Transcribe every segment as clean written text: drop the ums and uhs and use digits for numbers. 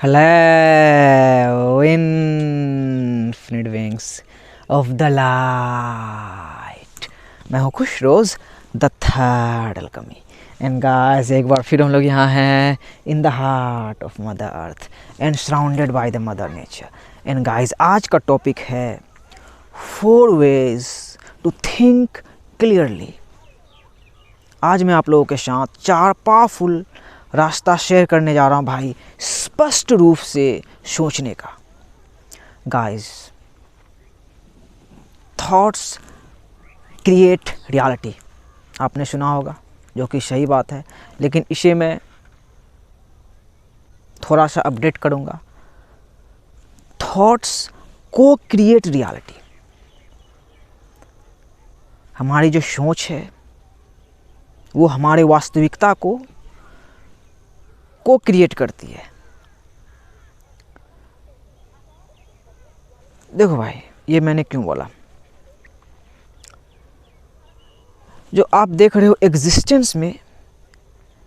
Hello, infinite wings of the light। मैं हूँ खुश रोज़ द थर्ड अलकमी। एंड गाइस एक बार फिर हम लोग यहाँ हैं in the heart of mother earth and surrounded by the mother nature. And guys आज का टॉपिक है 4 ways टू थिंक क्लियरली। आज मैं आप लोगों के साथ 4 पावरफुल रास्ता शेयर करने जा रहा हूँ भाई, स्पष्ट रूप से सोचने का। गाइस, थॉट्स क्रिएट रियलिटी, आपने सुना होगा, जो कि सही बात है, लेकिन इसे मैं थोड़ा सा अपडेट करूँगा। थॉट्स को क्रिएट रियलिटी। हमारी जो सोच है वो हमारे वास्तविकता को क्रिएट करती है। देखो भाई, ये मैंने क्यों बोला, जो आप देख रहे हो एग्जिस्टेंस में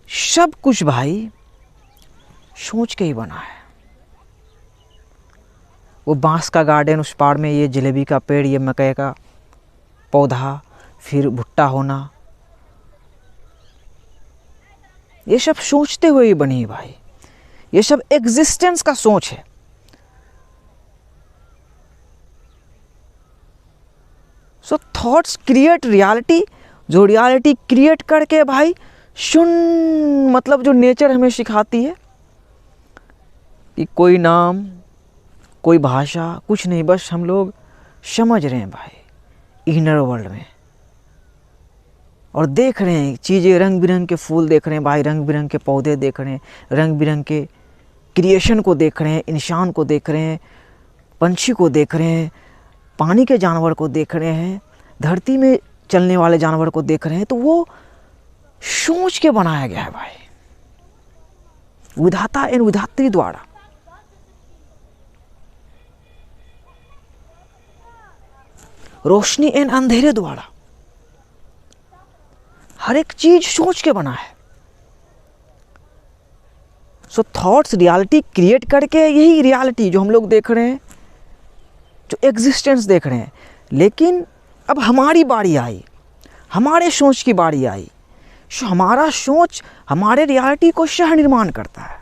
सब कुछ भाई सोच के ही बना है। वो बांस का गार्डन, उस पार में ये जलेबी का पेड़, ये मकई का पौधा, फिर भुट्टा होना, ये सब सोचते हुए ही बनी है भाई। ये सब एग्जिस्टेंस का सोच है। सो थॉट्स क्रिएट रियलिटी, जो रियलिटी क्रिएट करके भाई सुन, मतलब जो नेचर हमें सिखाती है कि कोई नाम, कोई भाषा कुछ नहीं, बस हम लोग समझ रहे हैं भाई इनर वर्ल्ड में, और देख रहे हैं चीज़ें, रंग बिरंग के फूल देख रहे हैं भाई, रंग बिरंग के पौधे देख रहे हैं, रंग बिरंग के क्रिएशन को देख रहे हैं, इंसान को देख रहे हैं, पंछी को देख रहे हैं, पानी के जानवर को देख रहे हैं, धरती में चलने वाले जानवर को देख रहे हैं। तो वो सोच के बनाया गया है भाई, विधाता एवं विधात्री द्वारा। रोशनी एवं अंधेरे द्वारा हर एक चीज सोच के बना है। सो थॉट्स रियलिटी क्रिएट करके, यही रियलिटी जो हम लोग देख रहे हैं, जो एग्जिस्टेंस देख रहे हैं। लेकिन अब हमारी बारी आई, हमारे सोच की बारी आई। सो हमारा सोच हमारे रियलिटी को सह निर्माण करता है।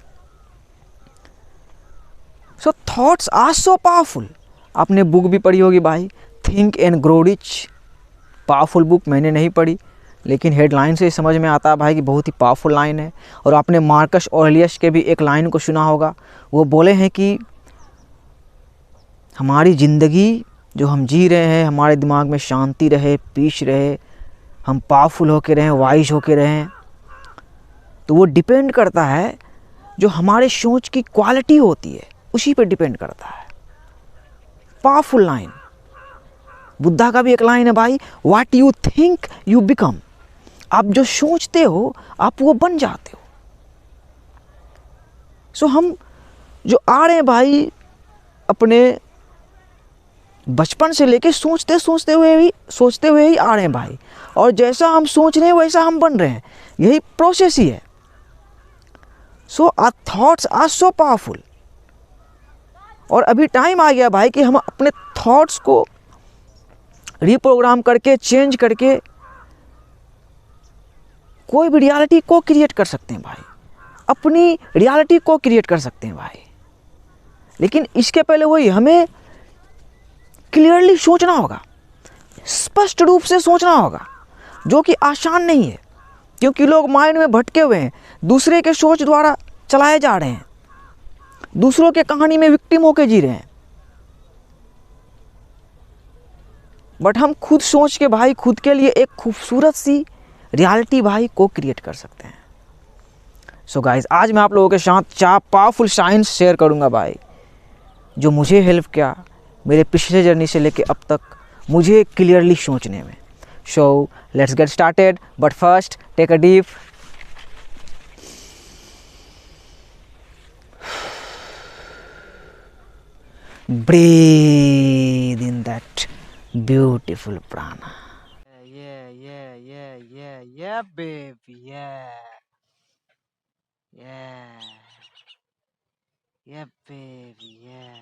सो थॉट्स आर सो पावरफुल। आपने बुक भी पढ़ी होगी भाई, think and grow rich. Powerful book मैंने नहीं पढ़ी, लेकिन हेडलाइन से समझ में आता है भाई कि बहुत ही पावरफुल लाइन है। और आपने मार्कस ऑरेलियस के भी एक लाइन को सुना होगा। वो बोले हैं कि हमारी ज़िंदगी जो हम जी रहे हैं, हमारे दिमाग में शांति रहे, पीस रहे, हम पावरफुल होके रहें, वाइज होके रहें, तो वो डिपेंड करता है जो हमारे सोच की क्वालिटी होती है, उसी पे डिपेंड करता है। Powerful line. बुद्धा का भी एक लाइन है भाई, what you think you become. आप जो सोचते हो आप वो बन जाते हो। सो हम जो आ रहे हैं भाई, अपने बचपन से लेके सोचते हुए ही आ रहे हैं भाई, और जैसा हम सोच रहे हैं वैसा हम बन रहे हैं। यही प्रोसेस ही है। So our thoughts are so powerful. और अभी टाइम आ गया भाई कि हम अपने थॉट्स को रिप्रोग्राम करके, चेंज करके कोई भी रियलिटी को क्रिएट कर सकते हैं भाई, अपनी रियलिटी को क्रिएट कर सकते हैं भाई। लेकिन इसके पहले वही हमें क्लियरली सोचना होगा, स्पष्ट रूप से सोचना होगा, जो कि आसान नहीं है, क्योंकि लोग माइंड में भटके हुए हैं, दूसरे के सोच द्वारा चलाए जा रहे हैं, दूसरों के कहानी में विक्टिम होके जी रहे हैं। बट हम खुद सोच के भाई, खुद के लिए एक खूबसूरत सी रियलिटी भाई को क्रिएट कर सकते हैं। सो गाइस, आज मैं आप लोगों के साथ 4 पावरफुल साइंस शेयर करूंगा भाई, जो मुझे हेल्प किया मेरे पिछले जर्नी से लेके अब तक मुझे क्लियरली सोचने में। So let's get started, but first take a deep breathe in that beautiful prana. Yeah, baby, yeah. Yeah, baby, yeah.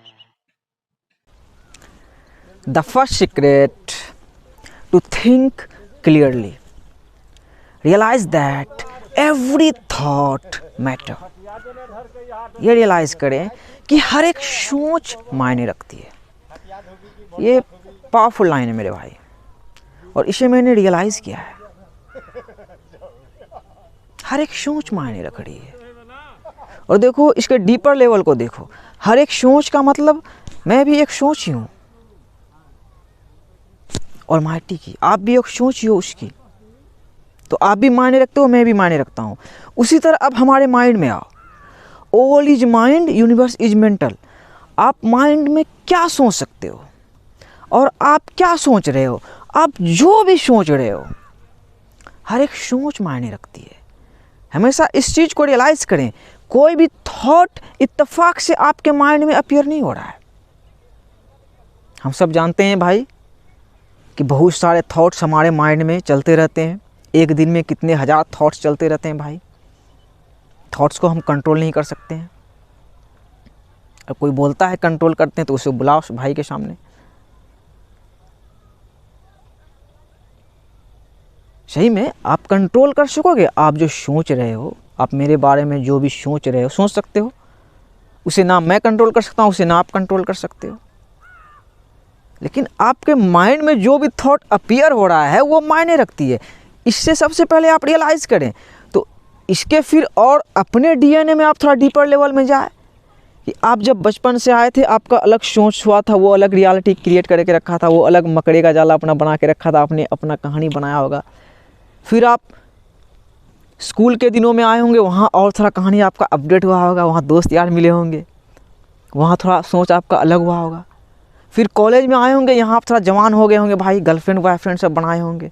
The first secret to think clearly. Realize that every thought matter. ये realise करें कि हर एक सोच मायने रखती है। ये powerful line है मेरे भाई, और इसे मैंने रियलाइज किया है। हर एक सोच मायने रख रही है। और देखो इसके डीपर लेवल को देखो, हर एक सोच का मतलब मैं भी एक सोच ही हूँ और माइटी की, आप भी एक सोच ही हो उसकी। तो आप भी मायने रखते हो, मैं भी मायने रखता हूँ। उसी तरह अब हमारे माइंड में आओ। All is mind, universe is mental. आप माइंड में क्या सोच सकते हो और आप क्या सोच रहे हो, आप जो भी सोच रहे हो, हर एक सोच मायने रखती है। हमेशा इस चीज़ को रियलाइज़ करें, कोई भी थॉट इत्तेफाक से आपके माइंड में अपीयर नहीं हो रहा है। हम सब जानते हैं भाई कि बहुत सारे थॉट्स हमारे माइंड में चलते रहते हैं। एक दिन में कितने हज़ार थॉट्स चलते रहते हैं भाई। थॉट्स को हम कंट्रोल नहीं कर सकते हैं। अब कोई बोलता है कंट्रोल करते हैं तो उसे बुलाओ भाई के सामने। सही में आप कंट्रोल कर सकोगे? आप जो सोच रहे हो, आप मेरे बारे में जो भी सोच रहे हो, सोच सकते हो। उसे ना मैं कंट्रोल कर सकता हूँ, उसे ना आप कंट्रोल कर सकते हो। लेकिन आपके माइंड में जो भी थॉट अपीयर हो रहा है वो मायने रखती है। इससे सबसे पहले आप रियलाइज़ करें। तो इसके फिर और अपने डीएनए में आप थोड़ा डीपर लेवल में जाए कि आप जब बचपन से आए थे, आपका अलग सोच हुआ था, वो अलग रियलिटी क्रिएट करके रखा था, वो अलग मकड़े का जाला अपना बना के रखा था, आपने अपना कहानी बनाया होगा। फिर आप स्कूल के दिनों में आए होंगे, वहाँ और थोड़ा कहानी आपका अपडेट हुआ होगा, वहाँ दोस्त यार मिले होंगे, वहाँ थोड़ा सोच आपका अलग हुआ होगा। फिर कॉलेज में आए होंगे, यहाँ आप थोड़ा जवान हो गए होंगे भाई, गर्लफ्रेंड बॉयफ्रेंड सब बनाए होंगे,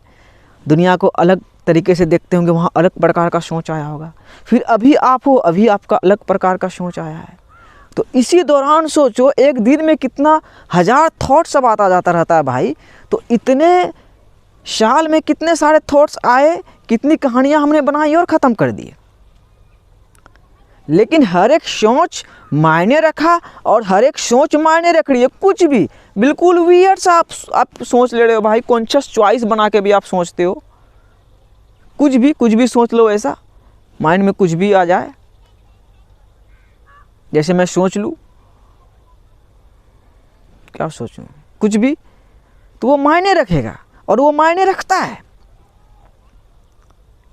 दुनिया को अलग तरीके से देखते होंगे, वहाँ अलग प्रकार का सोच आया होगा। फिर अभी आप हो, अभी आपका अलग प्रकार का सोच आया है। तो इसी दौरान सोचो, एक दिन में कितना हज़ार थॉट्स सब आता जाता रहता है भाई। तो इतने साल में कितने सारे थॉट्स आए, कितनी कहानियाँ हमने बनाई और ख़त्म कर दी। लेकिन हर एक सोच मायने रखा और हर एक सोच मायने रख रही है। कुछ भी बिल्कुल वियर्ड सा आप सोच ले रहे हो भाई, कॉन्शियस चॉइस बना के भी आप सोचते हो। कुछ भी सोच लो, ऐसा माइंड में कुछ भी आ जाए। जैसे मैं सोच लूँ, क्या सोचूं, कुछ भी, तो वो मायने रखेगा और वो मायने रखता है।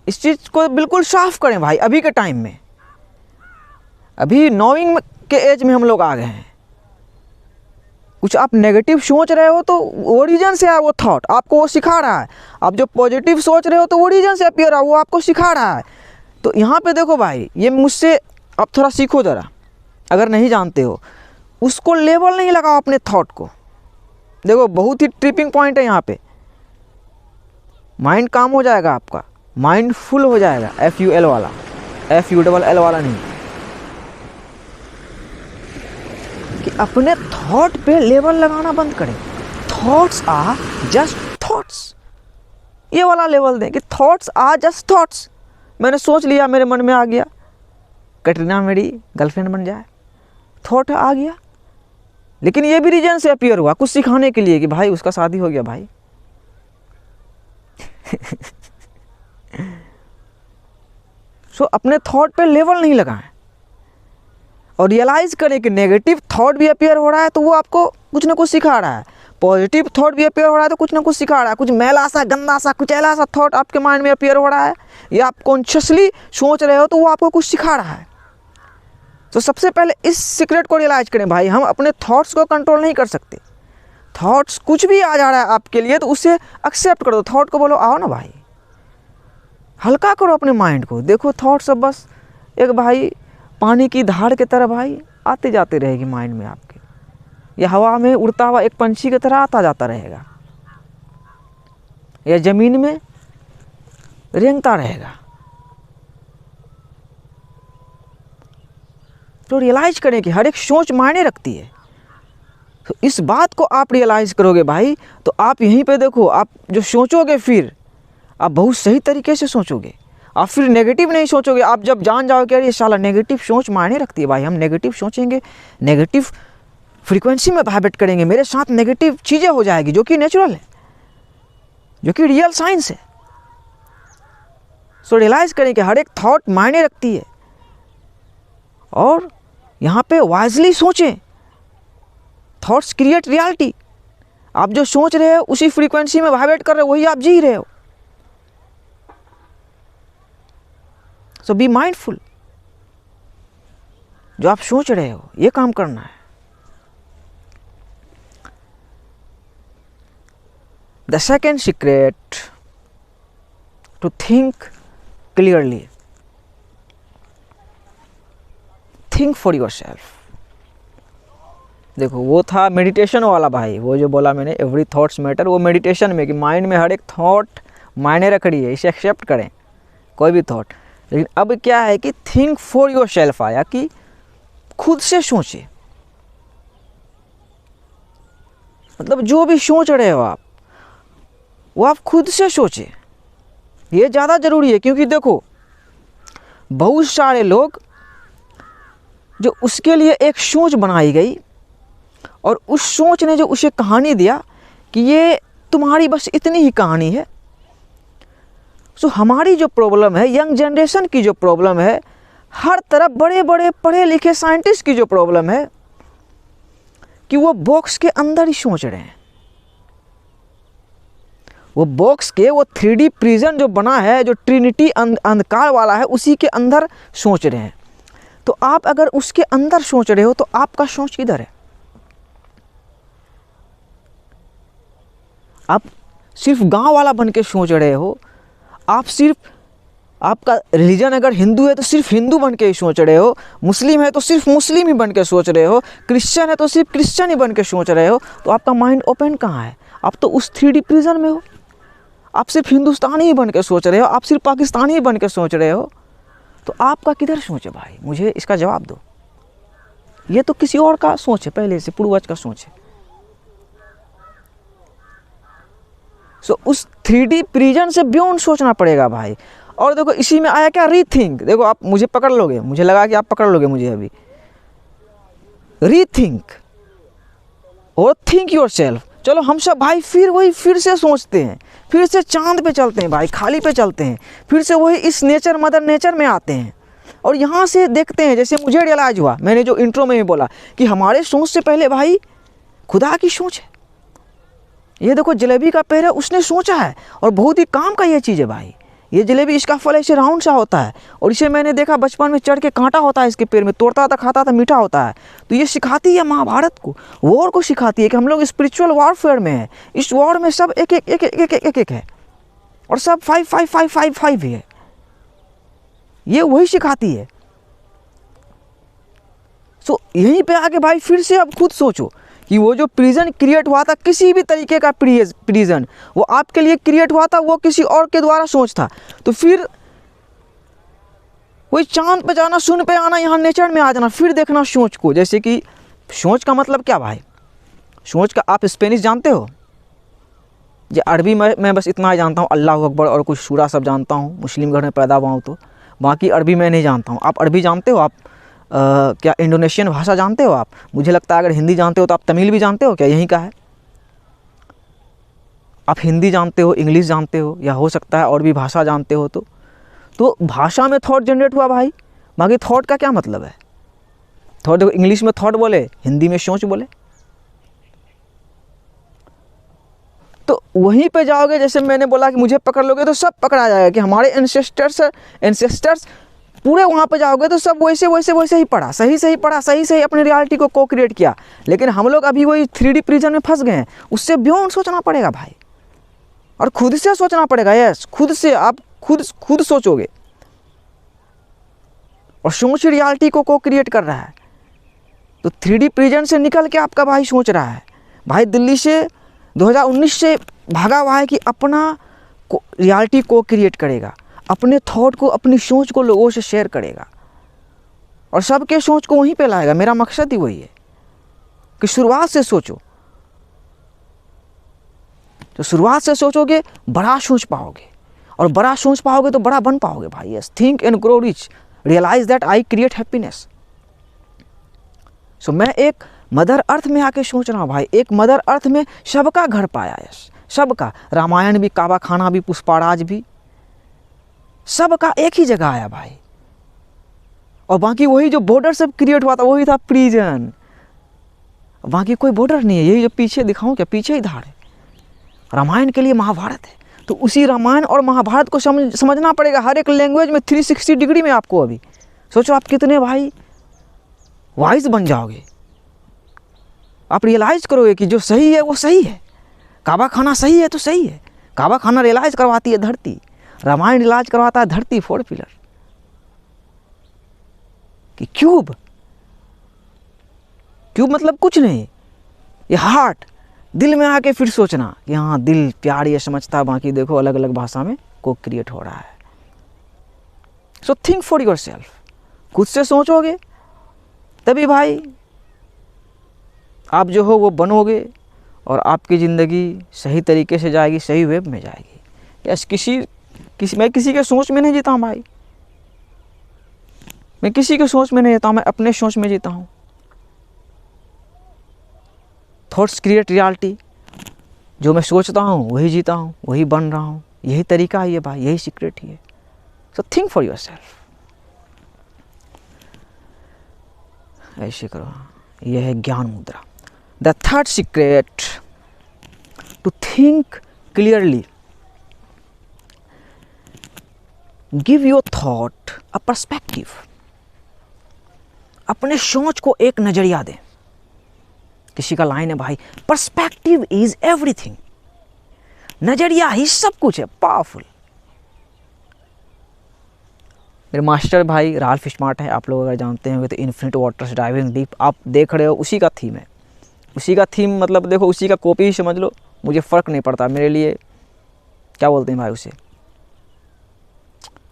इस चीज़ को बिल्कुल साफ करें भाई। अभी के टाइम में, अभी नोइंग के एज में हम लोग आ गए हैं। कुछ आप नेगेटिव सोच रहे हो तो ओरिजिन से है वो थॉट, आपको वो सिखा रहा है। आप जो पॉजिटिव सोच रहे हो तो ओरिजिन से अपीयर है, वो आपको सिखा रहा है। तो यहाँ पे देखो भाई, ये मुझसे आप थोड़ा सीखो ज़रा, अगर नहीं जानते हो। उसको लेबल नहीं लगाओ अपने थॉट को। देखो बहुत ही ट्रिपिंग पॉइंट है यहाँ पे। माइंड काम हो जाएगा आपका, माइंड फुल हो जाएगा, FUL वाला, FULL वाला नहीं। कि अपने थॉट पे लेबल लगाना बंद करें। थॉट्स आर जस्ट थॉट्स, ये वाला लेवल दें कि थॉट्स आर जस्ट थॉट्स। मैंने सोच लिया, मेरे मन में आ गया कटरीना मेरी गर्लफ्रेंड बन जाए, थॉट आ गया। लेकिन ये भी रीजन से अपीयर हुआ, कुछ सिखाने के लिए कि भाई उसका शादी हो गया भाई। सो अपने थॉट पे लेवल नहीं लगाएं और रियलाइज करें कि नेगेटिव थॉट भी अपीयर हो रहा है तो वो आपको कुछ ना कुछ सिखा रहा है, पॉजिटिव थॉट भी अपीयर हो रहा है तो कुछ ना कुछ सिखा रहा है। कुछ मैला सा, गंदा सा, कुचैला सा थॉट आपके माइंड में अपीयर हो रहा है या आप कॉन्शियसली सोच रहे हो तो वो आपको कुछ सिखा रहा है। तो सबसे पहले इस सीक्रेट को रियलाइज करें भाई, हम अपने थॉट्स को कंट्रोल नहीं कर सकते। थॉट्स कुछ भी आ जा रहा है आपके लिए तो उसे एक्सेप्ट कर दो। थॉट को बोलो आओ ना भाई, हल्का करो अपने माइंड को। देखो थॉट सब बस एक भाई पानी की धार की तरह भाई आते जाते रहेगी माइंड में आपके, या हवा में उड़ता हुआ एक पंछी की तरह आता जाता रहेगा, या ज़मीन में रेंगता रहेगा। तो रियलाइज करें कि हर एक सोच मायने रखती है। तो इस बात को आप रियलाइज़ करोगे भाई, तो आप यहीं पे देखो, आप जो सोचोगे फिर आप बहुत सही तरीके से सोचोगे। आप फिर नेगेटिव नहीं सोचोगे। आप जब जान जाओगे कि अरे साला नेगेटिव सोच मायने रखती है भाई, हम नेगेटिव सोचेंगे, नेगेटिव फ्रीक्वेंसी में वाइब्रेट करेंगे, मेरे साथ नेगेटिव चीज़ें हो जाएगी, जो कि नेचुरल है, जो कि रियल साइंस है। सो रियलाइज़ करें कि हर एक थॉट मायने रखती है और यहाँ पे वाइजली सोचें। Thoughts create reality. आप जो सोच रहे हो उसी फ्रीक्वेंसी में वाइब्रेट कर रहे हो, वही आप जी रहे हो। So be mindful. जो आप सोच रहे हो ये काम करना है। The second secret to think clearly, think for yourself. देखो वो था मेडिटेशन वाला भाई, वो जो बोला मैंने एवरी थॉट्स मैटर, वो मेडिटेशन में कि माइंड में हर एक थॉट मायने रख रही है, इसे एक्सेप्ट करें कोई भी थॉट। लेकिन अब क्या है कि थिंक फॉर योर सेल्फ आया कि खुद से सोचे। मतलब जो भी सोच रहे हो आप, वो आप खुद से सोचे, ये ज़्यादा ज़रूरी है। क्योंकि देखो बहुत सारे लोग जो उसके लिए एक सोच बनाई गई और उस सोच ने जो उसे कहानी दिया कि ये तुम्हारी बस इतनी ही कहानी है। सो हमारी जो प्रॉब्लम है, यंग जनरेशन की जो प्रॉब्लम है, हर तरफ बड़े बड़े पढ़े लिखे साइंटिस्ट की जो प्रॉब्लम है कि वो बॉक्स के अंदर ही सोच रहे हैं। वो बॉक्स के वो 3D प्रिजन जो बना है, जो ट्रिनिटी अंधकार वाला है, उसी के अंदर सोच रहे हैं। तो आप अगर उसके अंदर सोच रहे हो तो आपका सोच किधर है? आप सिर्फ गांव वाला बन के सोच रहे हो। आप सिर्फ, आपका रिलीजन अगर हिंदू है तो सिर्फ हिंदू बन के ही सोच रहे हो, मुस्लिम है तो सिर्फ मुस्लिम ही बन के सोच रहे हो, क्रिश्चियन है तो सिर्फ क्रिश्चियन ही बन के सोच रहे हो। तो आपका माइंड ओपन कहाँ है? आप तो उस 3D प्रिजन में हो। आप सिर्फ हिंदुस्तानी ही बन के सोच रहे हो, आप सिर्फ पाकिस्तानी ही बन के सोच रहे हो। तो आपका किधर सोच है भाई? मुझे इसका जवाब दो। ये तो किसी और का सोच है, पहले से पूर्वज का सोच है। सो उस 3D प्रिजन से बियॉन्ड सोचना पड़ेगा भाई। और देखो इसी में आया क्या, रीथिंक। देखो आप मुझे पकड़ लोगे, मुझे लगा कि आप पकड़ लोगे मुझे अभी। रीथिंक और थिंक योरसेल्फ। चलो हम सब भाई फिर से सोचते हैं, फिर से चांद पे चलते हैं भाई, खाली पे चलते हैं, फिर से वही इस नेचर, मदर नेचर में आते हैं और यहाँ से देखते हैं। जैसे मुझे रियलाइज हुआ, मैंने जो इंट्रो में ही बोला कि हमारे सोच से पहले भाई खुदा की सोच है। ये देखो जलेबी का पेड़ है, उसने सोचा है और बहुत ही काम का ये चीज़ है भाई। ये जलेबी, इसका फल ऐसे राउंड सा होता है और इसे मैंने देखा बचपन में चढ़ के कांटा होता है इसके पेड़ में, तोड़ता था, खाता था, मीठा होता है। तो ये सिखाती है महाभारत को, वॉर को सिखाती है कि हम लोग स्पिरिचुअल वॉरफेयर में है। इस वॉर में सब एक एक एक एक एक एक एक है और सब 5 ही है। ये वही सिखाती है। सो यहीं पे आके भाई फिर से अब खुद सोचो कि वो जो प्रिजन क्रिएट हुआ था, किसी भी तरीके का प्रिजन वो आपके लिए क्रिएट हुआ था, वो किसी और के द्वारा सोच था। तो फिर वही चांद पे जाना, शून्य पे आना, यहाँ नेचर में आ जाना, फिर देखना सोच को। जैसे कि सोच का मतलब क्या भाई? सोच का आप स्पेनिश जानते हो? जो अरबी में मैं बस इतना ही जानता हूँ, अल्लाह अकबर और कुछ सूरा सब जानता हूँ, मुस्लिम घर में पैदा हुआ हूँ, तो बाकी अरबी मैं नहीं जानता हूँ। आप अरबी जानते हो? आप क्या इंडोनेशियन भाषा जानते हो आप? मुझे लगता है अगर हिंदी जानते हो तो आप तमिल भी जानते हो क्या? यहीं का है। आप हिंदी जानते हो, इंग्लिश जानते हो, या हो सकता है और भी भाषा जानते हो। तो भाषा में थॉट जनरेट हुआ भाई। बाकी थॉट का क्या मतलब है? थॉट देखो, इंग्लिश में थॉट बोले, हिंदी में सोच बोले। तो वहीं पे जाओगे, जैसे मैंने बोला कि मुझे पकड़ लोगे तो सब पकड़ा जाएगा कि हमारे एंसेस्टर्स पूरे वहाँ पे जाओगे तो सब वैसे ही पढ़ा, सही पढ़ा, सही अपने रियलिटी को क्रिएट किया। लेकिन हम लोग अभी वही 3D प्रिजन में फंस गए हैं। उससे बियॉन्ड सोचना पड़ेगा भाई, और खुद से सोचना पड़ेगा। यस, खुद से आप खुद सोचोगे और सोच रियलिटी को क्रिएट कर रहा है। तो 3D प्रिजन से निकल के आपका भाई सोच रहा है भाई, दिल्ली से 2019 से भागा हुआ है कि अपना रियलिटी को क्रिएट करेगा, अपने थॉट को, अपनी सोच को लोगों से शेयर करेगा और सबके सोच को वहीं पे लाएगा। मेरा मकसद ही वही है कि शुरुआत से सोचो। तो शुरुआत से सोचोगे, बड़ा सोच पाओगे और बड़ा सोच पाओगे तो बड़ा बन पाओगे भाई। Yes, think and grow rich, realise that I create happiness. So मैं एक मदर अर्थ में आके सोच रहा हूँ भाई, एक मदर अर्थ में सबका घर पाया। यस, सबका, रामायण भी, काबा खाना भी, पुष्पाराज भी, सबका एक ही जगह आया भाई। और बाकी वही जो बॉर्डर सब क्रिएट हुआ था वही था प्रिजन, बाकी कोई बॉर्डर नहीं है। यही जो पीछे दिखाऊं क्या, पीछे ही धार है। रामायण के लिए महाभारत है, तो उसी रामायण और महाभारत को समझना पड़ेगा हर एक लैंग्वेज में 360 डिग्री में आपको। अभी सोचो आप कितने भाई वाइज बन जाओगे। आप रियलाइज करोगे कि जो सही है वो सही है। काबा खाना सही है तो सही है। काबा खाना रियलाइज करवाती है धरती, रामायण रियलाइज करवाता है धरती 4 पिलर कि क्यूब मतलब कुछ नहीं, ये हार्ट, दिल में आके फिर सोचना कि हाँ दिल प्यार ये समझता है, बाकी देखो अलग अलग भाषा में को क्रिएट हो रहा है। So think for your self, खुद से सोचोगे तभी भाई आप जो हो वो बनोगे और आपकी ज़िंदगी सही तरीके से जाएगी, सही वेब में जाएगी। यस, मैं किसी के सोच में नहीं जीता हूँ भाई, मैं किसी के सोच में नहीं जीता हूँ, मैं अपने सोच में जीता हूँ। थॉट्स क्रिएट रियलिटी, जो मैं सोचता हूँ वही जीता हूँ, वही बन रहा हूँ। यही तरीका है ये भाई, यही सीक्रेट ही है। So think for yourself, ऐसे करो। यह है ज्ञान मुद्रा। The third secret, to think clearly, give your thought a perspective. अपने सोच को एक नजरिया दे। किसी का लाइन है भाई, पर्सपेक्टिव इज एवरीथिंग। नजरिया ही सब कुछ है, पावरफुल। मेरे मास्टर भाई राल्फ स्मार्ट है, आप लोग अगर जानते होंगे तो इन्फिनिट वाटर्स डाइविंग डीप आप देख रहे हो, उसी का थीम है। उसी का थीम मतलब देखो, उसी का कॉपी ही समझ लो, मुझे फ़र्क नहीं पड़ता। मेरे लिए क्या बोलते हैं भाई उसे,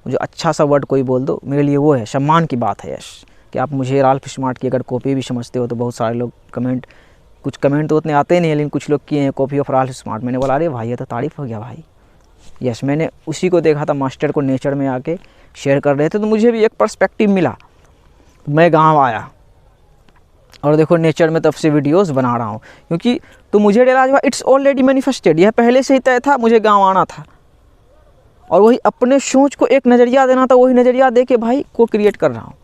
मुझे अच्छा सा वर्ड कोई बोल दो, मेरे लिए वो है, सम्मान की बात है। यश, कि आप मुझे राल्फ स्मार्ट की अगर कॉपी भी समझते हो तो बहुत सारे लोग कुछ कमेंट तो उतने आते नहीं है, लेकिन कुछ लोग किए हैं कॉपी ऑफ राल्फ स्मार्ट। मैंने बोला अरे भाई ये तो तारीफ़ हो गया भाई। यस, मैंने उसी को देखा था, मास्टर को नेचर में आके शेयर कर रहे थे, तो मुझे भी एक पर्सपेक्टिव मिला। मैं गांव आया और देखो नेचर में तब से वीडियोस बना रहा हूँ, क्योंकि तो मुझे रियलाइज हुआ इट्स ऑलरेडी मैनिफेस्टेड, यह पहले से ही तय था, मुझे गांव आना था। और वही अपने सोच को एक नज़रिया देना था, वही नज़रिया दे के भाई को क्रिएट कर रहा हूँ।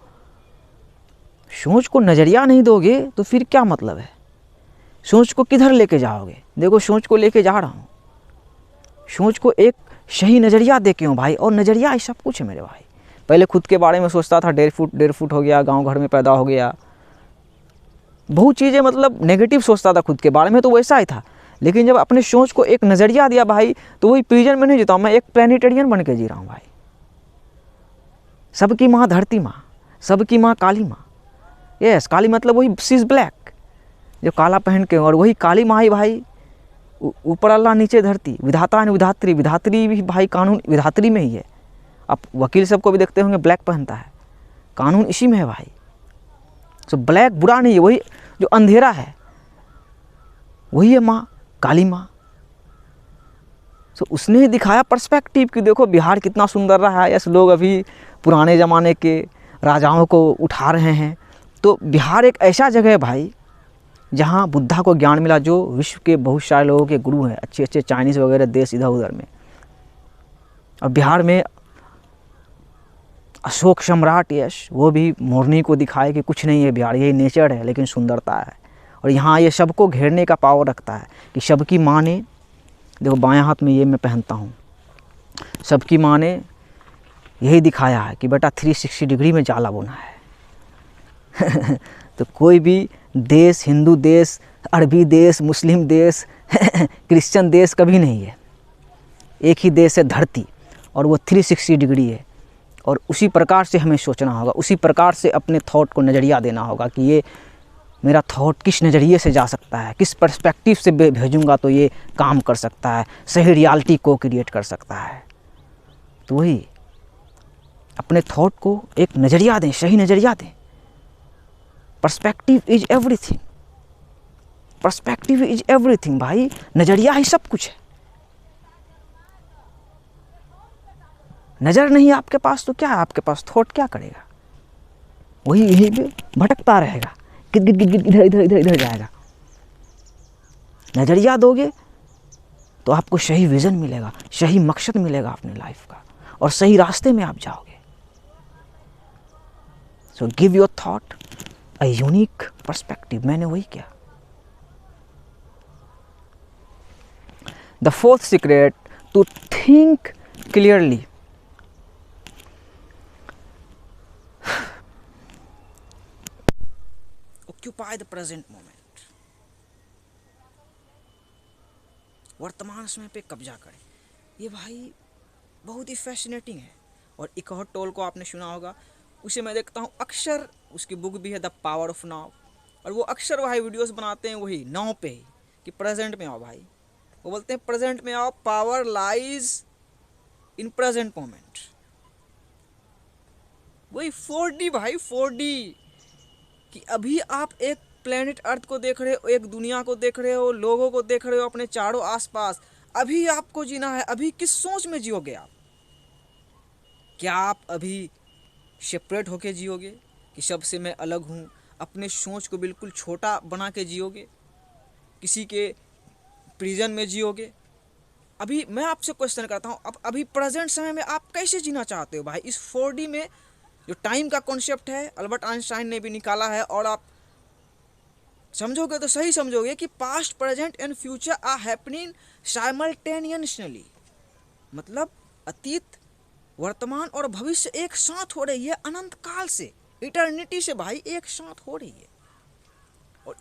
सोच को नज़रिया नहीं दोगे तो फिर क्या मतलब है, सोच को किधर लेके जाओगे। देखो सोच को लेके जा रहा हूँ, सोच को एक सही नज़रिया दे के हूँ भाई, और नज़रिया ही सब कुछ है मेरे भाई। पहले खुद के बारे में सोचता था, 1.5 फुट हो गया, गांव घर में पैदा हो गया, बहुत चीज़ें मतलब नेगेटिव सोचता था खुद के बारे में, तो वैसा ही था। लेकिन जब अपने सोच को एक नज़रिया दिया भाई, तो वही प्रिजन में नहीं जीता हूँ, मैं एक प्लैनेटेरियन बन के जी रहा हूँ भाई। सबकी माँ धरती माँ, सबकी माँ काली माँ। यस, काली मतलब वही शी इज़ ब्लैक, जो काला पहन के, और वही काली माँ ही भाई, ऊपर अल्लाह नीचे धरती, विधाता है विधात्री, विधात्री भी भाई कानून विधात्री में ही है। आप वकील सबको भी देखते होंगे ब्लैक पहनता है, कानून इसी में है भाई। सो ब्लैक बुरा नहीं है, वही जो अंधेरा है वही है माँ, काली माँ। सो उसने दिखाया पर्सपेक्टिव कि देखो बिहार कितना सुंदर रहा है। ऐसे लोग अभी पुराने ज़माने के राजाओं को उठा रहे हैं, तो बिहार एक ऐसा जगह है भाई जहाँ बुद्धा को ज्ञान मिला, जो विश्व के बहुत सारे लोगों के गुरु हैं, अच्छे अच्छे चाइनीज़ वगैरह देश इधर उधर में। और बिहार में अशोक सम्राट, यश, वो भी मोरनी को दिखाए कि कुछ नहीं है बिहार, यही नेचर है लेकिन सुंदरता है। और यहाँ ये सबको घेरने का पावर रखता है कि सबकी माँ ने, देखो बाएं हाथ में ये मैं पहनता हूँ, सबकी माँ ने यही दिखाया है कि बेटा 360 डिग्री में जाला बोना है। तो कोई भी देश, हिंदू देश, अरबी देश, मुस्लिम देश, क्रिश्चियन देश कभी नहीं है, एक ही देश है धरती, और वो 360 डिग्री है। और उसी प्रकार से हमें सोचना होगा, उसी प्रकार से अपने थॉट को नज़रिया देना होगा कि ये मेरा थॉट किस नज़रिए से जा सकता है, किस पर्सपेक्टिव से भेजूंगा तो ये काम कर सकता है, सही रियलिटी को क्रिएट कर सकता है। तो वही अपने थॉट को एक नज़रिया दें, सही नज़रिया दें। Perspective is everything, perspective is everything भाई, नज़रिया ही सब कुछ है। नज़र नहीं आपके पास तो क्या है आपके पास, थॉट क्या करेगा, वही यहीं पे भटकता रहेगा, गिद गिद गिद गिद इधर इधर इधर इधर जाएगा। नज़रिया दोगे तो आपको सही विज़न मिलेगा, सही मकसद मिलेगा अपने लाइफ का, और सही रास्ते में आप जाओगे। So give your thought a unique perspective. मैंने वही किया। The fourth secret, to think clearly. Occupy the present moment. वर्तमान समय पे कब्जा करें। ये भाई बहुत ही फैसिनेटिंग है। और इकहट टोल को आपने सुना होगा, उसे मैं देखता हूँ अक्सर, उसकी बुक भी है द पावर ऑफ नाउ, और वो अक्सर भाई वीडियोस बनाते हैं वही नाउ पे ही, कि प्रेजेंट में आओ भाई। वो बोलते हैं प्रेजेंट में आओ, power lies in present moment. वही 4D भाई, 4D, कि अभी आप एक प्लेनेट अर्थ को देख रहे हो, एक दुनिया को देख रहे हो, लोगों को देख रहे हो अपने चारों आसपास। अभी आपको जीना है। अभी किस सोच में जियोगे आप? क्या आप अभी सेपरेट होके जियोगे कि सबसे मैं अलग हूँ? अपने सोच को बिल्कुल छोटा बना के जियोगे? किसी के प्रिजन में जियोगे? अभी मैं आपसे क्वेश्चन करता हूँ, अब अभी प्रेजेंट समय में आप कैसे जीना चाहते हो भाई? इस 4D में जो टाइम का कॉन्सेप्ट है, अल्बर्ट आइंस्टाइन ने भी निकाला है, और आप समझोगे तो सही समझोगे कि past, present and future are happening simultaneously. मतलब अतीत, वर्तमान और भविष्य एक साथ हो रही है, अनंत काल से, इटर्निटी से भाई एक साथ हो रही है। और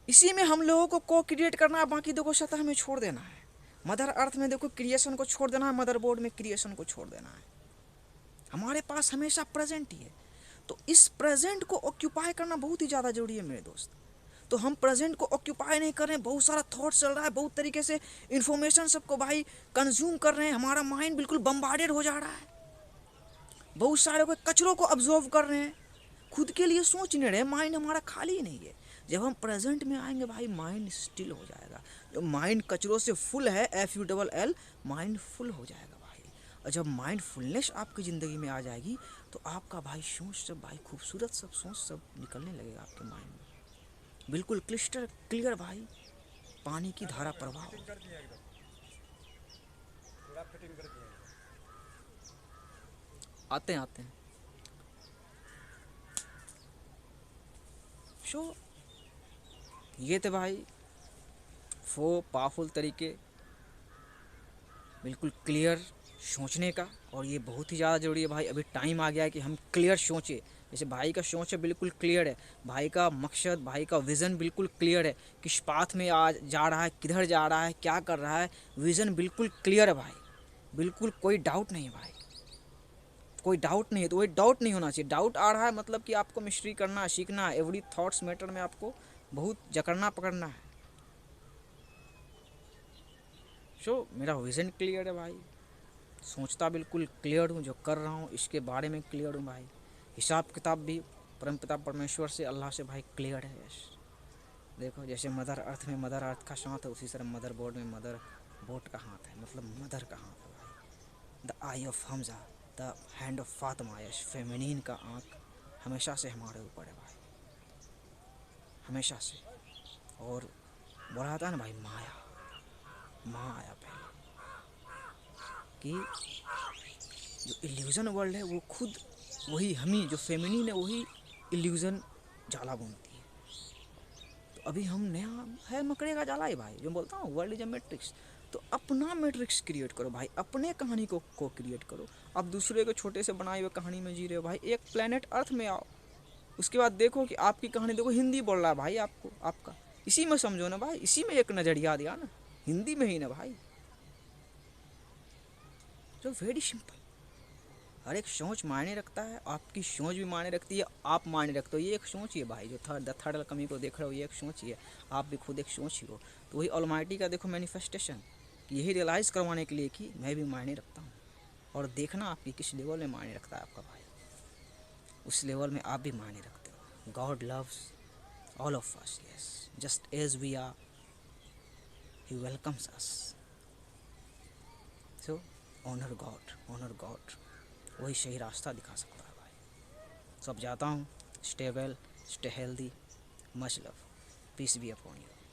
इसी में हम लोगों को क्रिएट करना है। बाकी देखो सतह में छोड़ देना है। मदर अर्थ में देखो क्रिएशन को छोड़ देना है, मदरबोर्ड में क्रिएशन को छोड़ देना है। हमारे पास हमेशा प्रेजेंट ही है। तो इस प्रेजेंट को ऑक्यूपाई करना बहुत ही ज़्यादा जरूरी है मेरे दोस्त। तो हम प्रेजेंट को ऑक्यूपाई नहीं कर रहे हैं, बहुत सारा थॉट चल रहा है, बहुत तरीके से इन्फॉर्मेशन सबको भाई कंज्यूम कर रहे हैं, हमारा माइंड बिल्कुल बम्बार्डेड हो जा रहा है, बहुत सारे को कचरों को ऑब्जर्व कर रहे हैं, खुद के लिए सोच नहीं रहे, माइंड हमारा खाली नहीं है। जब हम प्रेजेंट में आएंगे भाई, माइंड स्टिल हो जाएगा। जो माइंड कचरों से फुल है, FULL, माइंड फुल हो जाएगा भाई। और जब माइंड फुलनेस आपकी ज़िंदगी में आ जाएगी तो आपका भाई सोच सब भाई खूबसूरत सब सोच सब निकलने लगेगा आपके माइंड में, बिल्कुल क्लिस्टर क्लियर भाई, पानी की धारा प्रवाह। आते हैं सो ये थे भाई 4 पावरफुल तरीके बिल्कुल क्लियर सोचने का। और ये बहुत ही ज़्यादा ज़रूरी है भाई। अभी टाइम आ गया है कि हम क्लियर सोचें। जैसे भाई का सोच है बिल्कुल क्लियर है, भाई का मकसद, भाई का विज़न बिल्कुल क्लियर है, किस पाथ में आज जा रहा है, किधर जा रहा है, क्या कर रहा है, विज़न बिल्कुल क्लियर है भाई, बिल्कुल कोई डाउट नहीं है भाई, कोई डाउट नहीं है। तो वही डाउट नहीं होना चाहिए। डाउट आ रहा है मतलब कि आपको मिस्ट्री करना है, सीखना है, एवरी थॉट्स मैटर में आपको बहुत जकड़ना पकड़ना है। सो मेरा विज़न क्लियर है भाई, सोचता बिल्कुल क्लियर हूँ, जो कर रहा हूँ इसके बारे में क्लियर हूँ भाई। हिसाब किताब भी परमपिता परमेश्वर से, अल्लाह से भाई क्लियर है। यस, देखो जैसे मदर अर्थ में मदर अर्थ का हाथ है, उसी तरह मदर बोर्ड में मदर बोर्ड का हाथ है, मतलब मदर का हाथ है भाई। The I of Hamza, the hand of Fatima. Yes, feminine का आँख हमेशा से हमारे ऊपर है भाई, हमेशा से। और बोला था ना भाई, माया, माँ आया पहले, कि जो इल्यूज़न वर्ल्ड है वो खुद वही हम ही, जो फेमिनिन है वही इल्यूज़न जाला बुनती है। तो अभी हम नया है मकड़े का जाला ही भाई, जो बोलता हूँ वर्ल्ड इज अ मैट्रिक्स। तो अपना मैट्रिक्स क्रिएट करो भाई, अपने कहानी को क्रिएट करो। आप दूसरे को छोटे से बनाए हुए कहानी में जी रहे हो भाई। एक प्लेनेट अर्थ में आओ, उसके बाद देखो कि आपकी कहानी देखो, हिंदी बोल रहा है भाई आपको, आपका इसी में समझो ना भाई, इसी में एक नज़रिया दिया ना, हिंदी में ही ना भाई। तो वेरी सिंपल। हर एक सोच मायने रखता है, आपकी सोच भी मायने रखती है, आप मायने रखते हो, ये एक सोच ही है भाई। जो थर्ड कमी को देख रहे हो, ये एक सोच ही है, आप भी खुद एक सोच ही हो। तो वही ऑलमाइटी का देखो मैनिफेस्टेशन, कि यही रियलाइज़ करवाने के लिए कि मैं भी मायने रखता हूँ। और देखना आपकी किस लेवल में मायने रखता है आपका भाई, उस लेवल में आप भी मायने रखते हो। God loves all of us, yes, just as we are, he welcomes us. So honour God, वही सही रास्ता दिखा सकता है भाई। सब जाता हूँ, stay well, stay healthy, much love, peace be upon you.